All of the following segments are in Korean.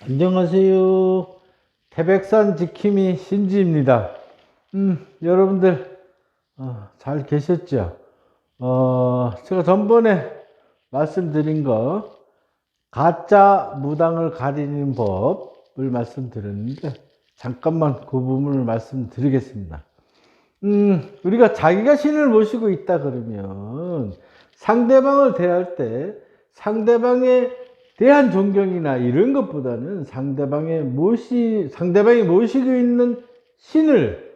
안녕하세요. 태백산 지킴이 신지입니다. 여러분들 잘 계셨죠? 제가 전번에 말씀드린 거 가짜 무당을 가리는 법을 말씀드렸는데 잠깐만 그 부분을 말씀드리겠습니다. 우리가 자기가 신을 모시고 있다 그러면 상대방을 대할 때 상대방에 대한 존경이나 이런 것보다는 상대방이 모시고 있는 신을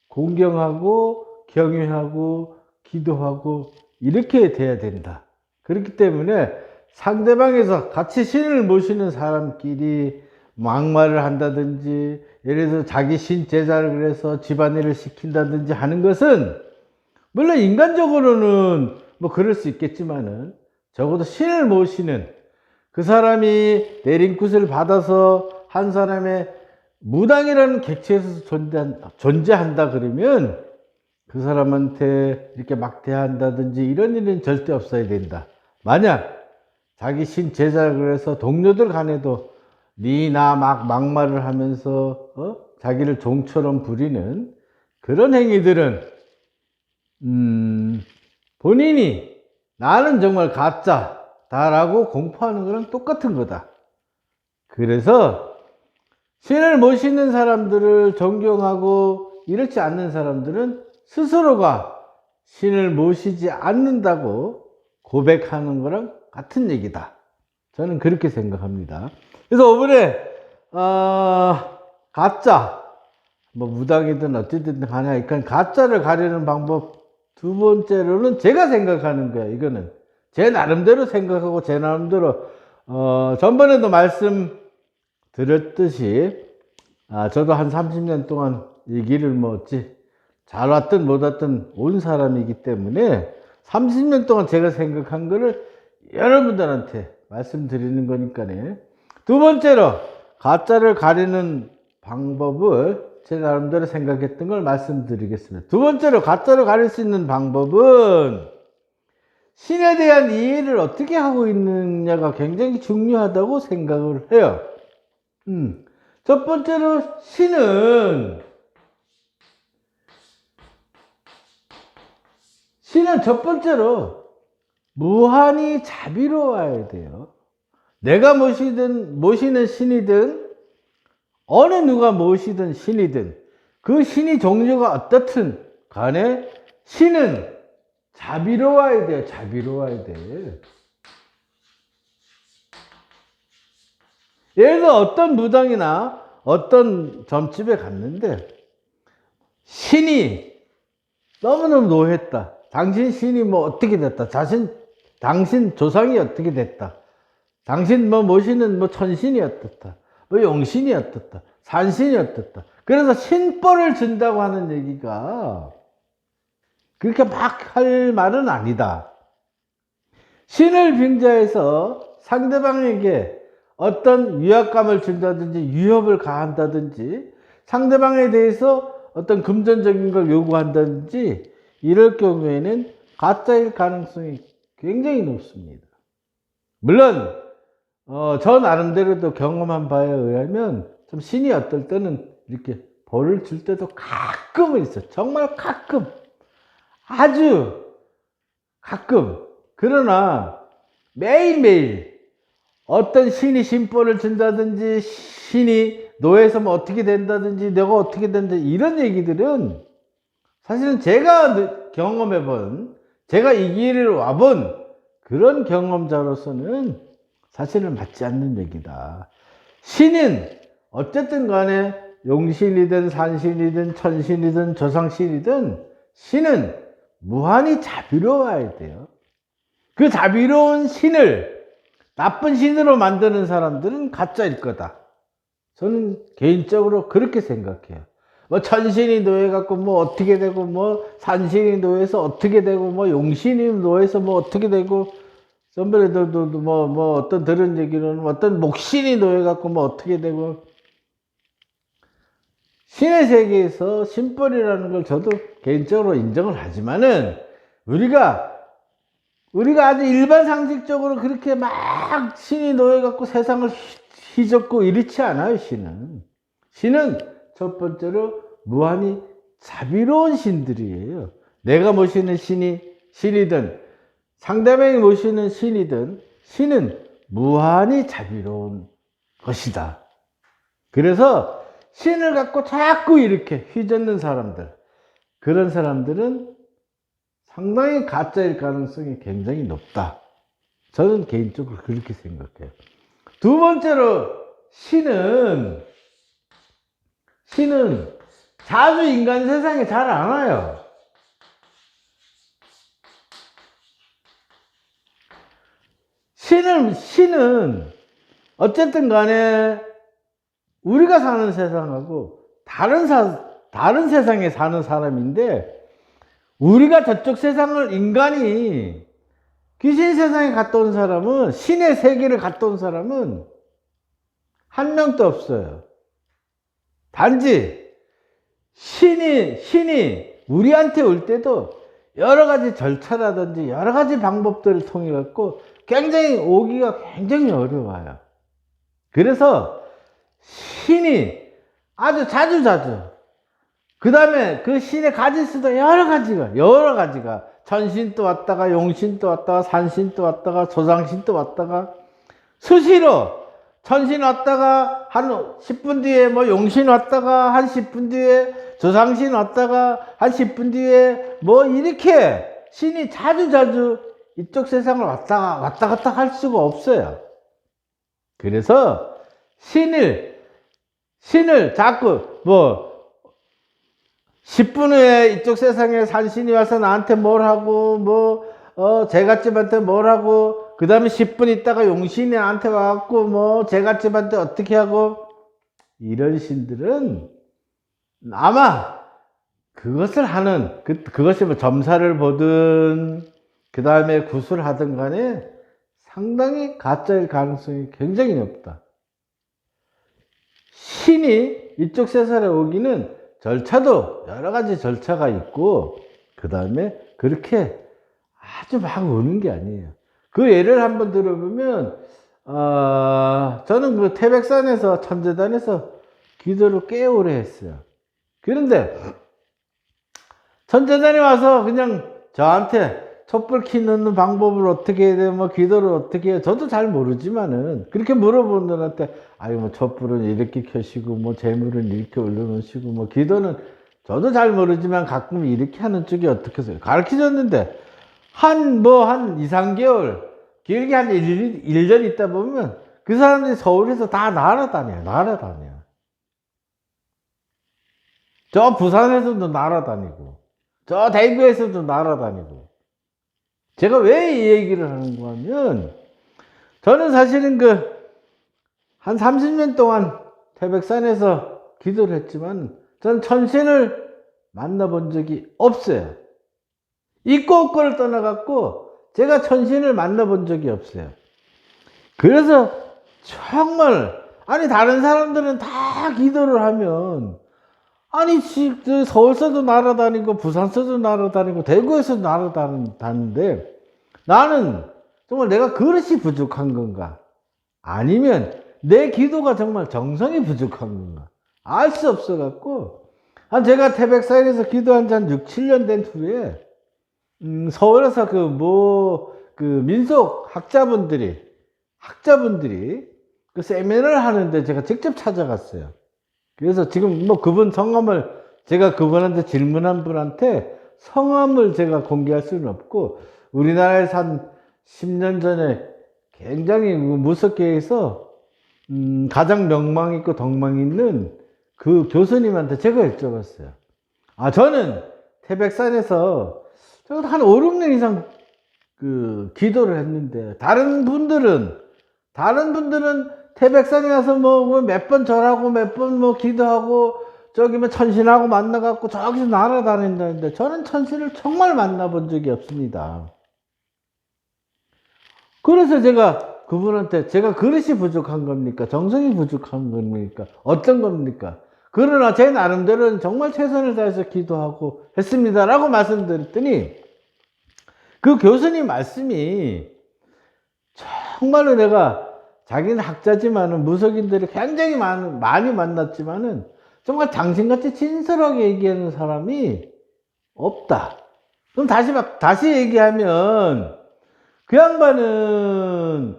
공경하고 경외하고 기도하고 이렇게 돼야 된다. 그렇기 때문에 상대방에서 같이 신을 모시는 사람끼리 막말을 한다든지 예를 들어서 자기 신 제자를 그래서 집안일을 시킨다든지 하는 것은 물론 인간적으로는 뭐 그럴 수 있겠지만은 적어도 신을 모시는 그 사람이 내린굿을 받아서 한 사람의 무당이라는 객체에서 존재한다 그러면 그 사람한테 이렇게 막대한다든지 이런 일은 절대 없어야 된다. 만약 자기 신 제자를 그래서 동료들 간에도 니나 막말을 하면서 자기를 종처럼 부리는 그런 행위들은 본인이 나는 정말 가짜다라고 공포하는 거랑 똑같은 거다. 그래서 신을 모시는 사람들을 존경하고 이렇지 않는 사람들은 스스로가 신을 모시지 않는다고 고백하는 거랑 같은 얘기다. 저는 그렇게 생각합니다. 그래서 이번에 가짜 뭐 무당이든 어찌든 간에 가짜를 가리는 방법 두 번째로는 제가 생각하는 거예요. 이거는 제 나름대로 생각하고 제 나름대로 전번에도 말씀드렸듯이 저도 한 30년 동안 이 길을 뭐 어찌 잘 왔든 못 왔든 온 사람이기 때문에 30년 동안 제가 생각한 거를 여러분들한테 말씀드리는 거니까요. 두 번째로 가짜를 가리는 방법을 제 나름대로 생각했던 걸 말씀드리겠습니다. 두 번째로 가짜를 가릴 수 있는 방법은 신에 대한 이해를 어떻게 하고 있느냐가 굉장히 중요하다고 생각을 해요. 첫 번째로 신은 첫 번째로 무한히 자비로워야 돼요. 내가 모시는 신이든 어느 누가 모시든 신이든 그 신이 종류가 어떻든 간에 신은 자비로워야 돼요. 자비로워야 돼. 예를 들어 어떤 무당이나 어떤 점집에 갔는데 신이 너무너무 노했다. 당신 신이 뭐 어떻게 됐다. 당신 조상이 어떻게 됐다. 당신 뭐 모시는 뭐 천신이 어떻다. 뭐 용신이 어떻다. 산신이 어떻다. 그래서 신벌을 준다고 하는 얘기가 그렇게 막 할 말은 아니다. 신을 빙자해서 상대방에게 어떤 위압감을 준다든지 위협을 가한다든지 상대방에 대해서 어떤 금전적인 걸 요구한다든지 이럴 경우에는 가짜일 가능성이 굉장히 높습니다. 물론 저 나름대로도 경험한 바에 의하면 좀 신이 어떨 때는 이렇게 벌을 줄 때도 가끔은 있어요. 정말 가끔, 아주 가끔. 그러나 매일매일 어떤 신이 신벌을 준다든지 신이 노예에서 뭐 어떻게 된다든지 내가 어떻게 된다든지 이런 얘기들은 사실은 제가 경험해본, 제가 이 길을 와본 그런 경험자로서는 사실은 맞지 않는 얘기다. 신은 어쨌든 간에 용신이든 산신이든 천신이든 조상신이든 신은 무한히 자비로워야 돼요. 그 자비로운 신을 나쁜 신으로 만드는 사람들은 가짜일 거다. 저는 개인적으로 그렇게 생각해요. 뭐 천신이 노예갖고 뭐 어떻게 되고 뭐 산신이 노예해서 어떻게 되고 뭐 용신이 노예해서 뭐 어떻게 되고 선배들도 뭐 어떤 들은 얘기로는 어떤 목신이 노예갖고 뭐 어떻게 되고 신의 세계에서 신벌이라는 걸 저도 개인적으로 인정을 하지만은 우리가 아주 일반 상식적으로 그렇게 막 신이 노예갖고 세상을 희적고 이렇지 않아요, 신은. 신은 첫 번째로 무한히 자비로운 신들이에요. 내가 모시는 신이든 상대방이 모시는 신이든 신은 무한히 자비로운 것이다. 그래서 신을 갖고 자꾸 이렇게 휘젓는 사람들, 그런 사람들은 상당히 가짜일 가능성이 굉장히 높다. 저는 개인적으로 그렇게 생각해요. 두 번째로 신은 자주 인간 세상에 잘 안 와요. 신은 어쨌든 간에 우리가 사는 세상하고 다른 세상에 사는 사람인데, 우리가 저쪽 세상을 인간이 귀신 세상에 갔다 온 사람은, 신의 세계를 갔다 온 사람은 한 명도 없어요. 단지 신이 우리한테 올 때도 여러 가지 절차라든지 여러 가지 방법들을 통해 갖고 굉장히 오기가 굉장히 어려워요. 그래서 신이 아주 자주 그 다음에 그 신의 가질 수도 여러 가지가 천신도 왔다가 용신도 왔다가 산신도 왔다가 조상신도 왔다가 수시로 천신 왔다가 한 10분 뒤에 뭐 용신 왔다가 한 10분 뒤에 조상신 왔다가 한 10분 뒤에 뭐 이렇게 신이 자주 이쪽 세상을 왔다 갔다 할 수가 없어요. 그래서 신을 자꾸 뭐 10분 후에 이쪽 세상에 산신이 와서 나한테 뭘 하고 제갓집한테 뭘 하고, 그 다음에 10분 있다가 용신이 나한테 와갖고 제갓집한테 어떻게 하고, 이런 신들은 아마 그것을 하는 그것이 뭐 점사를 보든 그 다음에 구슬을 하든 간에 상당히 가짜일 가능성이 굉장히 높다. 신이 이쪽 세상에 오기는 절차도 여러 가지 절차가 있고, 그 다음에 그렇게 아주 막 오는 게 아니에요. 그 예를 한번 들어보면, 저는 그 태백산에서 천재단에서 기도를 꽤 오래 했어요. 그런데 천재단에 와서 그냥 저한테 촛불 키 넣는 방법을 어떻게 해야 돼요? 기도를 어떻게 해요? 저도 잘 모르지만은, 그렇게 물어보는 분한테, 촛불은 이렇게 켜시고, 재물은 이렇게 올려놓으시고, 기도는 저도 잘 모르지만 가끔 이렇게 하는 쪽이 어떻게 해서 가르쳐 줬는데, 한 2, 3개월, 길게 한 1년 있다 보면, 그 사람들이 서울에서 다 날아다녀요. 저 부산에서도 날아다니고, 저 대구에서도 날아다니고. 제가 왜 이 얘기를 하는가 하면, 저는 사실은 한 30년 동안 태백산에서 기도를 했지만, 저는 천신을 만나본 적이 없어요. 있고 없고를 떠나갖고, 제가 천신을 만나본 적이 없어요. 그래서 정말, 다른 사람들은 다 기도를 하면, 서울서도 날아다니고, 부산서도 날아다니고, 대구에서도 날아다니는데, 나는 정말 내가 그릇이 부족한 건가? 아니면 내 기도가 정말 정성이 부족한 건가? 알 수 없어갖고, 제가 태백산에서 기도한 지 한 6, 7년 된 후에, 서울에서 민속 학자분들이 그 세미나를 하는데 제가 직접 찾아갔어요. 그래서 지금 그분 성함을, 제가 그분한테 질문한 분한테 성함을 제가 공개할 수는 없고, 우리나라에서 한 10년 전에 굉장히 무섭게 해서 가장 명망 있고 덕망 있는 그 교수님한테 제가 여쭤봤어요. 저는 태백산에서 한 5, 6년 이상 기도를 했는데, 다른 분들은 태백산에 가서 몇 번 절하고 몇 번 기도하고 저기 천신하고 만나갖고 저기서 날아다닌다는데, 저는 천신을 정말 만나본 적이 없습니다. 그래서 제가 그분한테, 제가 그릇이 부족한 겁니까? 정성이 부족한 겁니까? 어떤 겁니까? 그러나 제 나름대로는 정말 최선을 다해서 기도하고 했습니다라고 말씀드렸더니, 그 교수님 말씀이 정말로 내가 자기는 학자지만은 무속인들이 굉장히 많이 만났지만은 정말 당신같이 진솔하게 얘기하는 사람이 없다. 그럼 다시 얘기하면 그 양반은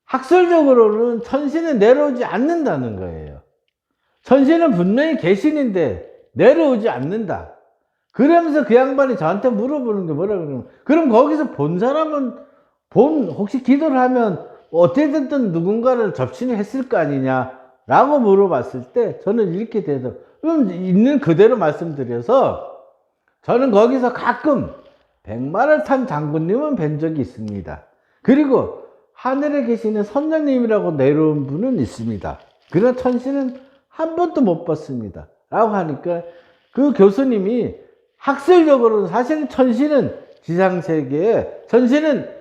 학설적으로는 천신은 내려오지 않는다는 거예요. 천신은 분명히 계신인데 내려오지 않는다. 그러면서 그 양반이 저한테 물어보는 게 뭐라 그러면, 그럼 거기서 본 사람은 혹시 기도를 하면 어떻게든 누군가를 접신을 했을 거 아니냐 라고 물어봤을 때 저는 이렇게 대답, 그럼 있는 그대로 말씀드려서 저는 거기서 가끔 백마를 탄 장군님은 뵌 적이 있습니다. 그리고 하늘에 계시는 선장님이라고 내려온 분은 있습니다. 그러나 천신은 한 번도 못 봤습니다 라고 하니까 그 교수님이 학설적으로는 사실은 천신은 지상세계에, 천신은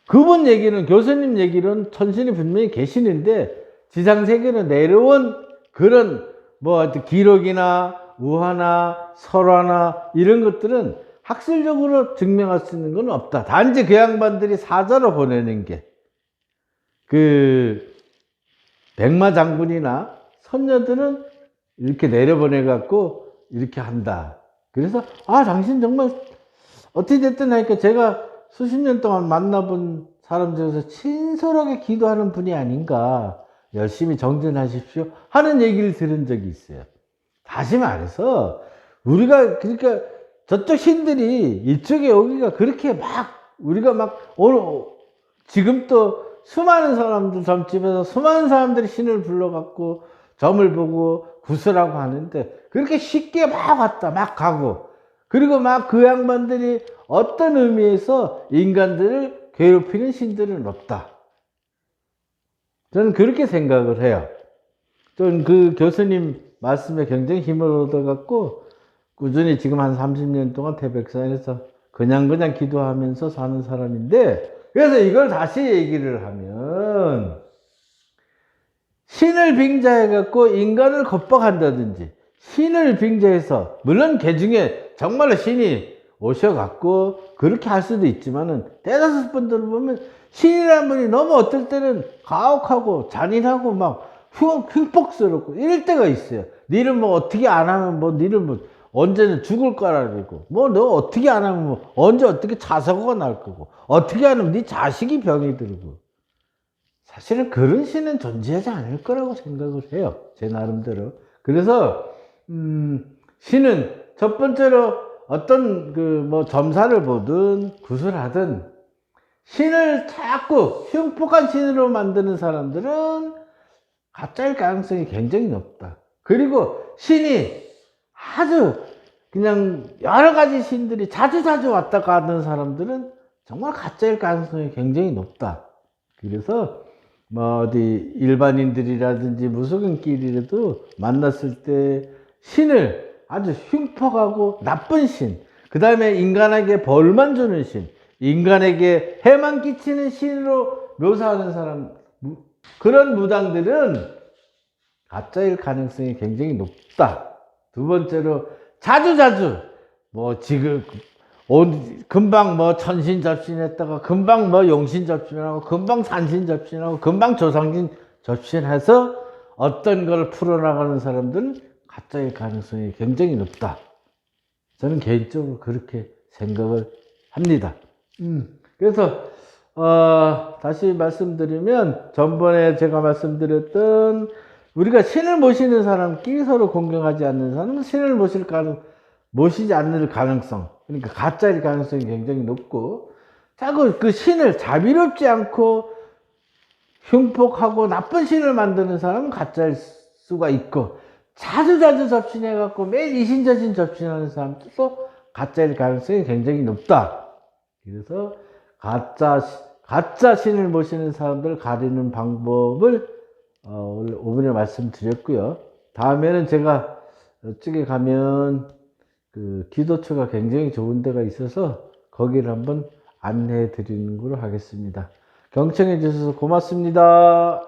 그분 얘기는, 교수님 얘기로는 천신이 분명히 계시는데 지상세계로 내려온 그런 뭐 기록이나 우화나 설화나 이런 것들은 학술적으로 증명할 수 있는 건 없다. 단지 그 양반들이 사자로 보내는 게 그 백마 장군이나 선녀들은 이렇게 내려보내 갖고 이렇게 한다. 그래서 당신 정말 어떻게 됐든 하니까 제가 수십 년 동안 만나본 사람 중에서 친솔하게 기도하는 분이 아닌가, 열심히 정진하십시오 하는 얘기를 들은 적이 있어요. 다시 말해서 우리가 그러니까 저쪽 신들이 이쪽에 오기가 그렇게 막 우리가 막 오늘 지금 또 수많은 사람들 점집에서 수많은 사람들이 신을 불러갖고 점을 보고 구슬하고 하는데 그렇게 쉽게 막 왔다 막 가고, 그리고 막 그 양반들이 어떤 의미에서 인간들을 괴롭히는 신들은 없다. 저는 그렇게 생각을 해요. 저는 그 교수님 말씀에 굉장히 힘을 얻어갖고 꾸준히 지금 한 30년 동안 태백산에서 그냥 기도하면서 사는 사람인데, 그래서 이걸 다시 얘기를 하면 신을 빙자해갖고 인간을 겁박한다든지, 신을 빙자해서, 물론 개 중에 정말로 신이 오셔갖고 그렇게 할 수도 있지만은 대다수 분들을 보면 신이라는 분이 너무 어떨 때는 가혹하고 잔인하고 막 흉폭스럽고 이럴 때가 있어요. 니를 뭐 어떻게 안 하면 뭐 니를 뭐 언제는 죽을 거라고, 뭐 너 어떻게 안 하면 뭐 언제 어떻게 차사고가 날 거고, 어떻게 하면 네 자식이 병이 들고, 사실은 그런 신은 존재하지 않을 거라고 생각을 해요, 제 나름대로. 그래서 신은 첫 번째로 어떤 뭐 점사를 보든 구슬하든 신을 자꾸 흉폭한 신으로 만드는 사람들은 가짜일 가능성이 굉장히 높다. 그리고 신이 아주 그냥 여러 가지 신들이 자주 왔다 가는 사람들은 정말 가짜일 가능성이 굉장히 높다. 그래서 뭐 어디 일반인들이라든지 무속인끼리라도 만났을 때 신을 아주 흉폭하고 나쁜 신, 그 다음에 인간에게 벌만 주는 신, 인간에게 해만 끼치는 신으로 묘사하는 사람, 그런 무당들은 가짜일 가능성이 굉장히 높다. 두 번째로 자주 뭐 지금 금방 뭐 천신 접신했다가 금방 뭐 용신 접신하고 금방 산신 접신하고 금방 조상신 접신해서 어떤 걸 풀어나가는 사람들은 가짜일 가능성이 굉장히 높다. 저는 개인적으로 그렇게 생각을 합니다. 그래서 다시 말씀드리면, 전번에 제가 말씀드렸던 우리가 신을 모시는 사람끼리 서로 공경하지 않는 사람은 신을 모시지 않는 가능성, 그러니까 가짜일 가능성이 굉장히 높고, 자꾸 그 신을 자비롭지 않고 흉폭하고 나쁜 신을 만드는 사람은 가짜일 수가 있고, 자주 접신해갖고 매일 이신저신 접신하는 사람도 가짜일 가능성이 굉장히 높다. 그래서 가짜 신을 모시는 사람들을 가리는 방법을 오늘 5분에 말씀드렸고요. 다음에는 제가 이쪽에 가면 그 기도처가 굉장히 좋은 데가 있어서 거기를 한번 안내해 드리는 걸로 하겠습니다. 경청해 주셔서 고맙습니다.